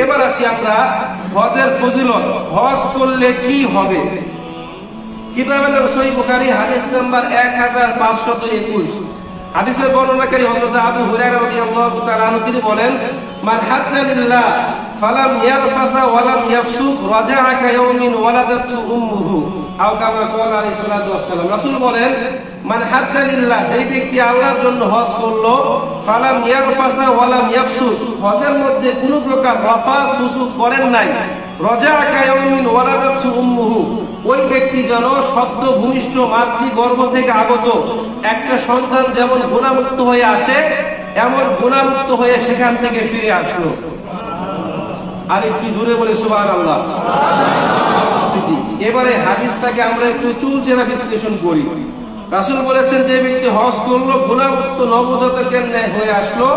এবার আসি আমরা হজের ফজিলত। হজ করলে কি হবে? কিতাবে সহিহ বুখারী হাদিস নাম্বার 1521 হাদিসের বর্ণনাকারী হযরত আবু হুরায়রা রাদিয়াল্লাহু তাআলা আনহু তিনি বলেন, মান হাজ্জা লিল্লাহ ফালাম ইয়ারফাসা ওয়া লাম ইয়াফসুক রাজা'a কায়াউমিন ওয়ালাদাতহু উম্মুহু আও কামা ক্বালা আলাইহিস সালাতু ওয়াস সালাম। রাসূল বলেন, মান হাজ্জা লিল্লাহ, যে ব্যক্তি আল্লাহর জন্য হজ করলো, ফালাম ইয়ারফাসা ওয়া লাম ইয়াফসুক, হজের মধ্যে কোনো প্রকার রফাস ফুসুক করেন নাই, রাজা'a কায়াউমিন ওয়ালাদাতহু উম্মুহু, ওই ব্যক্তি যেন সদ্য ভূমিষ্ঠ মাতৃগর্ভ থেকে আগত একটা সন্তান যেমন গুনাহমুক্ত হয়ে আসে, এমন গুনাহমুক্ত হয়ে সেখান থেকে ফিরে আসলো। আর একটু জোরে বলে সুবহানাল্লাহ। এবারে হাদিসটাকে আমরা একটু চুলচেরা বিশ্লেষণ করি। রাসূল বলেছেন, যে ব্যক্তি হজ করলো গুনাহমুক্ত নবজাতকের ন্যায় হয়ে আসলো।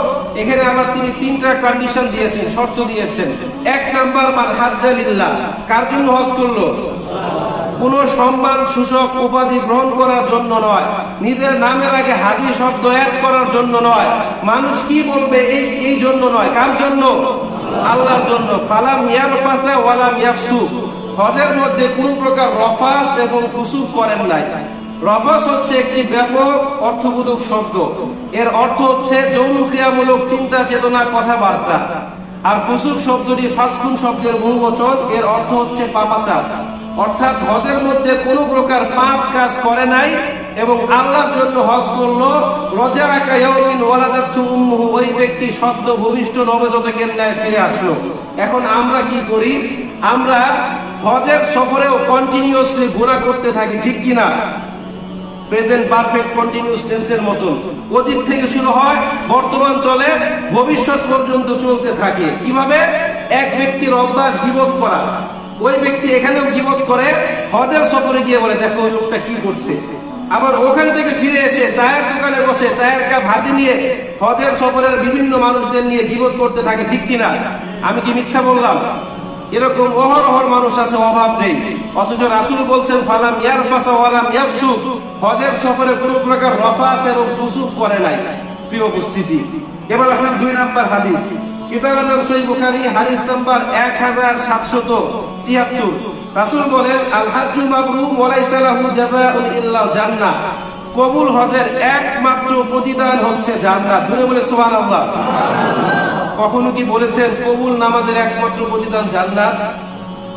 এখানে আবার তিনি তিনটা কন্ডিশন দিয়েছেন, শর্ত দিয়েছেন। এক নাম্বার, মান হাজ্জা লিল্লাহ, কার জন্য হজ করলো? কোন সম্মান সূচক উপাধি গ্রহণ করার জন্য নয়, নিজের নামের আগে হাজি শব্দ অ্যাড করার জন্য নয়, মানুষ কি বলবে এই জন্য নয়, কার জন্য? আল্লাহর জন্য। ফালাম ইয়ারফাসা ওয়া লাম ইয়াফসুক, হজের মধ্যে কোন প্রকার রফাস এবং ফুসুক করেন নাই। রফাস হচ্ছে একটি ব্যাপক অর্থবোধক শব্দ, এর অর্থ হচ্ছে যৌনক্রিয়ামূলক চিন্তা চেতনা কথাবার্তা। আর ফুসুক শব্দটি ফাসকুন শব্দের বহুবচন, এর অর্থ হচ্ছে পাপাচার। অর্থাৎ হজের মধ্যে কোন প্রকার পাপ কাজ করে নাই এবং আল্লাহর জন্য হজ করলো। রাজা'a কায়াউমিন ওয়ালাদাতহু উম্মুহু, ওই ব্যক্তি সদ্য ভূমিষ্ঠ নবজাতকের ন্যায় ফিরে আসলো। এখন আমরা কি করি? আমরা হজের সফরেও কন্টিনিউয়াসলি গুনাহ করতে থাকি, ঠিক কিনা? প্রেজেন্ট পারফেক্ট কন্টিনিউয়াস টেন্সের মতন অতীত থেকে শুরু হয়, বর্তমান চলে, ভবিষ্যৎ পর্যন্ত চলতে থাকে। কিভাবে? এক ব্যক্তির অভ্যাস গীবত করা, ওই ব্যক্তি এখানেও গীবত করে, হজের সফরে গিয়ে বলে দেখো ওই লোকটা কি করছে। আবার ওখান থেকে ফিরে এসে চায়ের দোকানে বসে চায়ের কাপ হাতে নিয়ে হজের সফরের বিভিন্ন মানুষদের নিয়ে গীবত করতে থাকে, ঠিক কিনা? আমি কি মিথ্যা বললাম? এরকম অহরহ মানুষ আছে, অভাব নেই। অথচ রাসূল বলছেন, ফালাম ইয়ারফাসা ওয়া লাম ইয়াফসুক, হজের সফরে কোনো প্রকার রফাস এবং ফুসুক করে নাই। প্রিয় উপস্থিতি, এবার আসলে 2 নাম্বার হাদিস। কিতাবের নাম সহিহ বুখারী হাদিস নাম্বার 1773। রাসূল বলেন, আল হাজ্জু মাবরুর ওয়া লাইসা লাহু জাযাউন ইল্লা জান্নাহ, কবুল হজের একমাত্র প্রতিদান হচ্ছে জান্নাত। জোরে বলে সুবহানাল্লাহ। কখনো কি বলেছেন কবুল নামাজের একমাত্র প্রতিদান জান্নাত?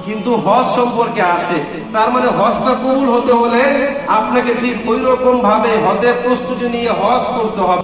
কিন্তু হজ সম্পর্কে আছে। তার মানে হজটা কবুল হতে হলে আপনাকে ঠিক ওই রকম ভাবে হজের প্রস্তুতি নিয়ে হজ করতে হবে।